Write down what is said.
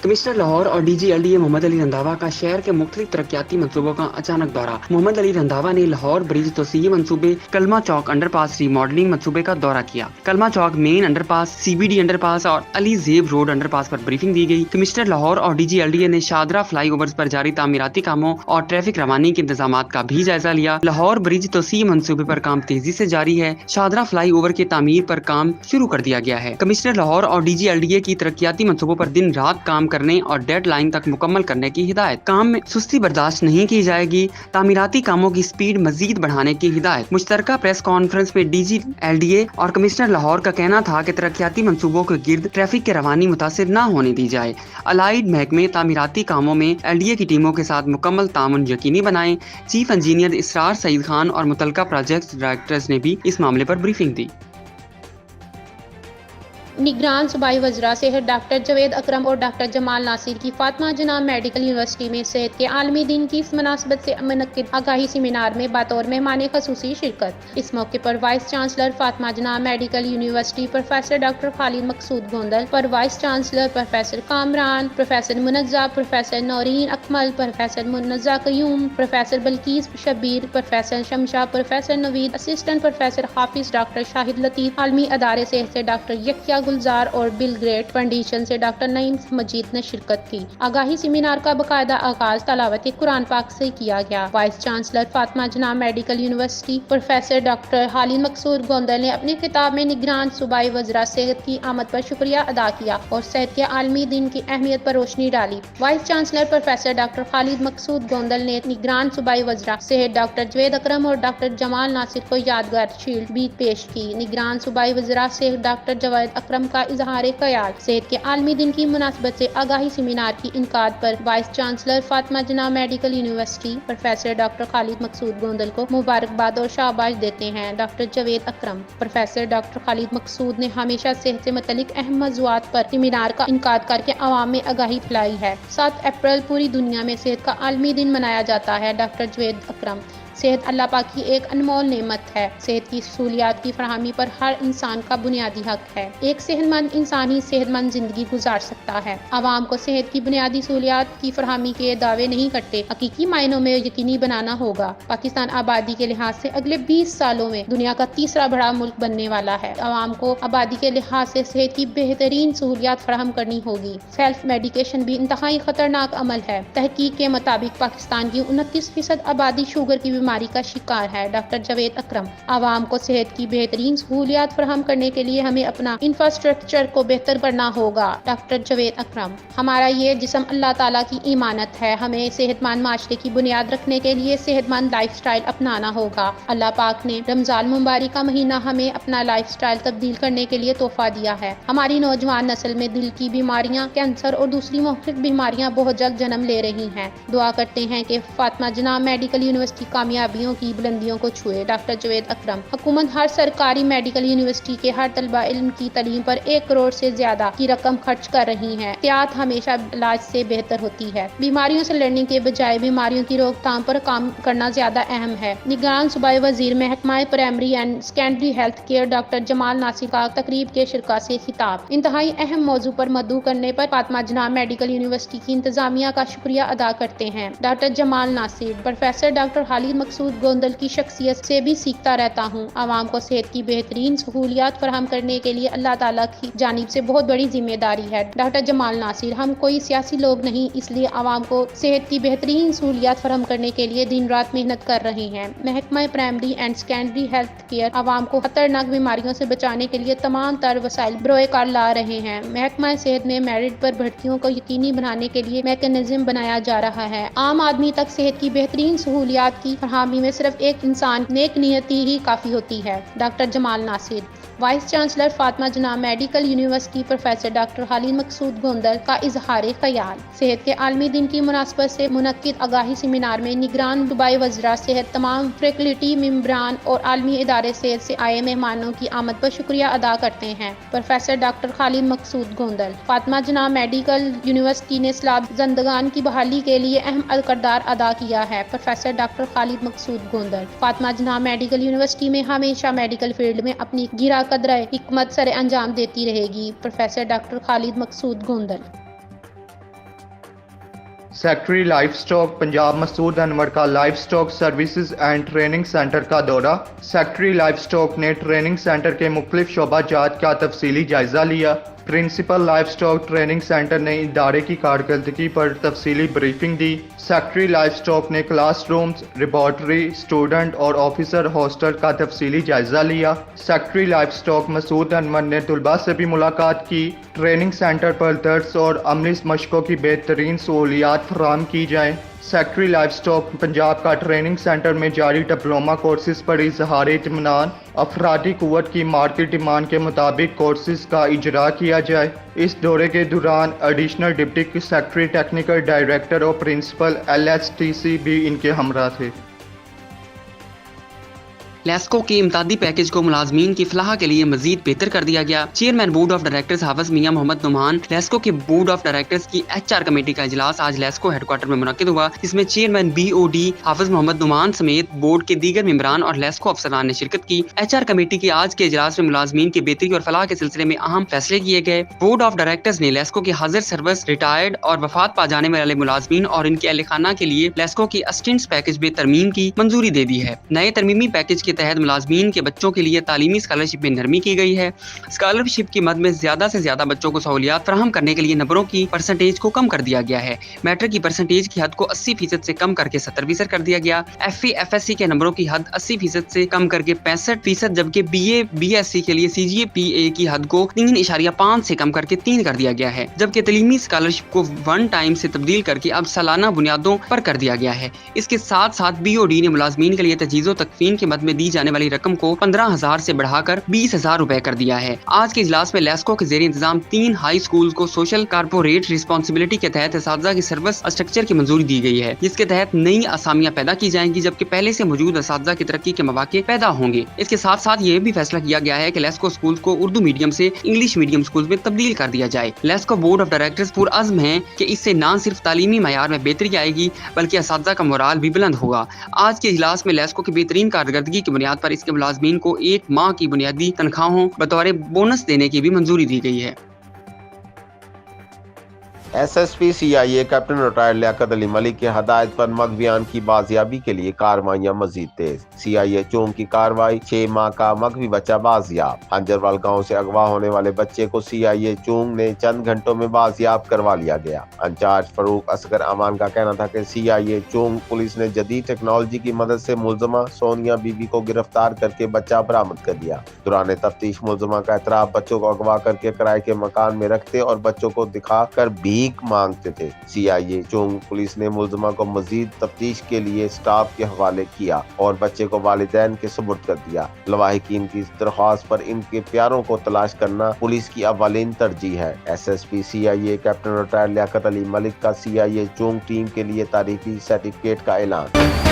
Commissioner Lahore और DG LDA Mohammad Ali Randhawa का शहर के मुख्तलिफ तरक्याती मनसूबों का अचानक दौरा। मोहम्मद अली रंधावा ने लाहौर ब्रिज तोसीई मनसूबे, कलमा चौक अंडरपास रीमॉडलिंग मनसूबे का दौरा किया। कलमा चौक मेन अंडरपास, CBD अंडरपास और अली जेब रोड अंडरपास पर ब्रीफिंग दी गई। कमिश्नर लाहौर और DG LDA ने शादरा फ्लाई ओवर्स पर जारी तामीराती कामों और ट्रैफिक रवानी के इंतजाम का भी जायजा लिया। लाहौर ब्रिज तोसीई मनसूबे पर काम तेजी से जारी है। शादरा फ्लाई ओवर की तामीर पर काम शुरू कर दिया गया है। कमिश्नर लाहौर और DG LDA की तरक्याती मनसूबों पर दिन रात काम करने और डेड लाइन तक मुकम्मल करने की हिदायत। काम में सुस्ती बर्दाश्त नहीं की जाएगी। तामीराती कामों की स्पीड मजीद बढ़ाने की हिदायत। मुश्तरका प्रेस कॉन्फ्रेंस में DG LDA और कमिश्नर लाहौर का कहना था कि तरक्याती मनसूबों के गिर्द ट्रैफिक की रवानी मुतासिर न होने दी जाए। अलाइड महकमे तामीराती कामों में LDA की टीमों के साथ मुकम्मल तामुन यकीनी बनाएं। चीफ इंजीनियर इसरार सईद खान और मुतलका प्रोजेक्ट डायरेक्टर्स ने भी इस मामले पर ब्रीफिंग दी। निगरान सूबाई वज़रा सेहत डॉक्टर जवेद अकरम और डॉक्टर जमाल नासिर की फातिमा जनाब मेडिकल यूनिवर्सिटी में सेहत के आलमी दिन की मुनासबत से मुनक्किद आगाही सेमिनार में बतौर मेहमान खसूसी शिरकत। इस मौके पर वाइस चांसलर फातिमा जनाब medical university professor doctor Khalid Maqsood Gondal, पर vice chancellor professor Kamran, professor Munazza, professor Naureen Akmal, professor Munazza Qayyum, professor Bilquis Shabbir, professor Shamsha, professor Naveed, assistant professor Hafiz doctor Shahid Latif, आलमी अदारे सेहत से डॉक्टर यकिया गुलजार और बिल ग्रेट फाउंडेशन से डॉक्टर नईम मजीद ने शिरकत की। आगाही सेमिनार का बाकायदा आगाज तलावत कुरान पाक से किया गया। वाइस चांसलर फातिमा जनाब medical university professor doctor Khalid Maqsood Gondal ने अपने खिताब में निगरान सूबाई वज़रा सेहत की आमद पर शुक्रिया अदा किया और सेहत के आलमी दिन की अहमियत पर रोशनी डाली। Vice chancellor professor doctor Khalid Maqsood Gondal ने निगरान सूबाई वज़रा सेहत डॉक्टर जवेद अकरम और डॉक्टर जमाल नासिर को यादगार शील्ड भी पेश की। निगरान सूबाई वज़रा सेहत डॉक्टर जवेद अकरम का इजहार ख्याल। सेहत के आलमी दिन की मुनासबत से आगाही सेमिनार की इनकाद पर वाइस चांसलर फातिमा जनाब medical university professor doctor Khalid Maqsood Gondal को मुबारकबाद और शाबाश देते हैं। Doctor Javed Akram professor doctor Khalid Maqsood ने हमेशा सेहत से मुतल्लिक अहम मौज़ूआत पर सेमिनार का इनकाद करके आवाम में आगाही फैलाई है। 7 अप्रैल पूरी दुनिया में सेहत का आलमी दिन मनाया जाता है। डॉक्टर जवेद अकरम सेहत अल्लाह पाक की एक अनमोल नेमत है। सेहत की सहूलियात की फराहमी पर हर इंसान का बुनियादी हक है। एक सेहतमंद इंसान ही सेहतमंद जिंदगी गुजार सकता है। आवाम को सेहत की बुनियादी सहूलियात की फराहमी के दावे नहीं करते, हकीकी मायनों में यकीनी बनाना होगा। पाकिस्तान आबादी के लिहाज से अगले 20 सालों में दुनिया का तीसरा बड़ा मुल्क बनने वाला है। आवाम को आबादी के लिहाज से सेहत की बेहतरीन सहूलियात फराहम करनी होगी। सेल्फ मेडिकेशन भी इंतहाई खतरनाक अमल है। तहकीक के मुताबिक पाकिस्तान की 29% आबादी शुगर की बीमारी का शिकार है। डॉक्टर जवेद अकरम आवाम को सेहत की बेहतरीन सहूलियात फराहम करने के लिए हमें अपना इंफ्रास्ट्रक्चर को बेहतर करना होगा। डॉक्टर जवेद अकरम हमारा ये जिस्म अल्लाह ताला की इमानत है। हमें सेहतमंद माशरे की बुनियाद रखने के लिए सेहतमंद लाइफस्टाइल अपनाना होगा। अल्लाह पाक ने रमजान मुबारक का महीना हमें अपना लाइफस्टाइल तब्दील करने के लिए तोहफा दिया है। हमारी नौजवान नस्ल में दिल की बीमारियां, कैंसर और दूसरी मुख्तलिफ बीमारियां बहुत जल्द जन्म ले रही हैं। दुआ करते हैं कि फातिमा जनाब मेडिकल यूनिवर्सिटी कामयाबियों की बुलंदियों को छुए। डॉक्टर जवेद अकरम हुकूमत हर सरकारी मेडिकल यूनिवर्सिटी के हर तलबा इल्म की तालीम पर 1 करोड़ से ज्यादा की रकम खर्च कर रही है। एहतियात हमेशा इलाज से बेहतर होती है। बीमारियों से लड़ने के बजाय बीमारियों की रोकथाम पर काम करना ज्यादा अहम है। निगरान सूबाई वजीर महकमा primary and secondary health care doctor Jamal Nasir का तकरीब के शिरका से खिताब। इंतहाई अहम मौजू पर मद्दू करने पर फातिमा जनाब मेडिकल यूनिवर्सिटी की इंतजामिया का शुक्रिया अदा करते हैं। Doctor Jamal Nasir professor doctor Khalid Maqsood Gondal की शख्सियत से भी सीखता रहता हूँ। आवाम को सेहत की बेहतरीन सहूलियात फराहम करने के लिए अल्लाह ताला की जानिब से बहुत बड़ी जिम्मेदारी है। डॉक्टर जमाल नासिर हम कोई सियासी लोग नहीं, इसलिए आवाम को सेहत की बेहतरीन सहूलियात फराहम करने के लिए दिन रात मेहनत कर रहे हैं। महकमा primary and secondary health care आवाम को खतरनाक बीमारियों से बचाने के लिए तमाम तर वसाइल बरोए कार ला रहे हैं। महकमा सेहत में मेरिट पर भर्तियों को यकीनी बनाने के लिए मैकेनिज्म बनाया जा रहा है। आम आदमी तक सेहत की बेहतरीन सहूलियात की फरहमी में सिर्फ एक इंसान नेक नियति ही काफी होती है। Doctor Jamal Nasir vice chancellor Fatima जनाब medical university professor doctor Khalid Maqsood Gondal का इजहार ख्याल। सेहत के आलमी दिन की मुनासबत से मुनक्किद आगाही सेमिनार में निगरान सूबाई वज़रा सेहत, तमाम फैकल्टी मेंबरान और आलमी इदारे सेहत से आए मेहमानों की आमद पर शुक्रिया अदा करते हैं। प्रोफेसर डॉक्टर खालिद मकसूद गोंदल फातिमा जनाब मेडिकल यूनिवर्सिटी ने सलाब ज़िंदगान की बहाली के लिए अहम किरदार अदा किया है। प्रोफेसर डॉक्टर खालिद मकसूद गोंदल फातिमा जनाब मेडिकल यूनिवर्सिटी में हमेशा मेडिकल फील्ड में अपनी गिरा कदर हिकमत सरे अंजाम देती रहेगी। Professor doctor Khalid Maqsood Gondal. Secretary livestock Punjab Masood Anwar का livestock services and training centre का दौरा। सेक्रेटरी लाइफ स्टॉक ने ट्रेनिंग सेंटर के मुख्तलिफ शोबाजात का तफसीली जायजा लिया। Principal livestock training centre ने इदारे की कारकर्दगी पर तफसीली ब्रीफिंग दी। सेक्रेटरी लाइफ स्टॉक ने क्लास रूम्स, लेबॉर्ट्री, स्टूडेंट और ऑफिसर हॉस्टल का तफसीली जायजा लिया। Secretary livestock Masood Anwar ने तलबा से भी मुलाकात की। ट्रेनिंग सेंटर पर दर्स और अमली मशकों की बेहतरीन सहूलियात फराहम की जाएँ। सेक्रेटरी लाइफ स्टॉक पंजाब का ट्रेनिंग सेंटर में जारी डिप्लोमा कोर्सेज पर इजहार इत्मीनान, अफरादी कुव्वत की मार्केट डिमांड के मुताबिक कोर्सेज का इजरा किया जाए। इस दौरे के दौरान additional deputy secretary, technical director और प्रिंसिपल LSTC भी इनके हमरा थे। लेस्को के इमदादी पैकेज को मुलाजमीन की फलाह के लिए मजीद बेहतर कर दिया गया। चेयरमैन बोर्ड ऑफ डायरेक्टर्स हाफिज मियां मोहम्मद नुमान लेस्को के बोर्ड ऑफ डायरेक्टर्स की HR कमेटी का इजलास आज लेस्को हेडक्वार्टर में मुनक्किद हुआ, जिसमें चेयरमैन BOD हाफिज मोहम्मद नुमान समेत बोर्ड के दीगर मेंबरान और लेस्को अफसरान ने शिरकत की। HR कमेटी के आज के इजलास में मुलाजमीन की बेहतरी और फलाह के सिलसिले में अहम फैसले किए गए। बोर्ड ऑफ डायरेक्टर्स ने लेस्को के हाजिर सर्विस, रिटायर्ड और वफात पा जाने वाले मुलाजमीन और इनके अहल खाना के लिए लेस्को की असिस्टेंस पैकेज में तरमीम की मंजूरी दे दी है। नए तरमीमी पैकेज के तहत मुलाजमीन के बच्चों के लिए तालीमी स्कॉलरशिप में नरमी की गई है। स्कॉलरशिप की मद में ज्यादा से ज्यादा बच्चों को सहूलियात फराहम करने के लिए नंबरों की परसेंटेज को कम कर दिया गया है। मैट्रिक की परसेंटेज की हद को 80% से कम करके 70% कर दिया गया। FA FSC के नंबरों की हद 80% से कम करके 65%, जबकि BA BSc के लिए CGPA की हद को 3.5 से कम करके 3 कर दिया गया है। जबकि तालीमी स्कॉलरशिप को 1 टाइम से तब्दील करके अब सालाना बुनियादों पर कर दिया गया है। इसके साथ साथ BOD ने मुलाजमीन के लिए तजीज़ो तकफीन के मद में दी जाने वाली रकम को 15,000 से बढ़ाकर 20,000 रुपए कर दिया है। आज के इजलास में लेस्को के ज़ेरे इंतजाम 3 हाई स्कूल को सोशल कारपोरेट रिस्पॉन्सिबिलिटी के तहत असातिज़ा की सर्विस स्ट्रक्चर की मंजूरी दी गई है, जिसके तहत नई असामियां पैदा की जाएंगी, जबकि पहले से मौजूद असातिज़ा की तरक्की के मौके पैदा होंगे। इसके साथ साथ ये भी फैसला किया गया है कि लेस्को स्कूल को उर्दू मीडियम से इंग्लिश मीडियम स्कूल में तब्दील कर दिया जाए। लेस्को बोर्ड ऑफ डायरेक्टर्स पुरअज़्म है कि इससे न सिर्फ तालीमी मयार में बेहतरी आएगी बल्कि असातिज़ा का मोराल भी बुलंद होगा। आज के इजलास में लेस्को की बेहतरीन कारकर्दगी की बुनियाद पर इसके मुलाजमीन को 1 माह की बुनियादी तनख्वाहों बतौर बोनस देने की भी मंजूरी दी गई है। SSP CIA captain retired Liaquat Ali Malik की हदायत पर मगवियान की बाजियाबी के लिए कार्रवाइयां मजीद तेज। CIA चोंग की कार्रवाई, 6 माह का मगवी बच्चा बाजियाब। अंजरवाल गांव से अगवा होने वाले बच्चे को CIA चोंग ने चंद घंटों में बाजियाब करवा लिया गया। इंचार्ज फरूक असगर अमान का कहना था कि CIA चोंग पुलिस ने जदीद टेक्नोलॉजी की मदद से मुलजमा सोनिया बीबी को गिरफ्तार करके बच्चा बरामद कर लिया। दौरान तफ्तीश मुलजमा का एतराफ बच्चों को अगवा करके किराए के मकान में रखते और बच्चों को दिखाकर भीख मांगते थे। CIA चोंग पुलिस ने मुलजमा को मजीद तफ्तीश के लिए स्टाफ के हवाले किया और बच्चे को वालिदैन के सुपुर्द कर दिया। लवाहिकीन की दरख्वास्त पर इनके प्यारों को तलाश करना पुलिस की अव्वलीन तरजीह है। SSP CIA captain retired Liaquat Ali Malik का CIA चोंग टीम के लिए तारीखी सर्टिफिकेट का ऐलान।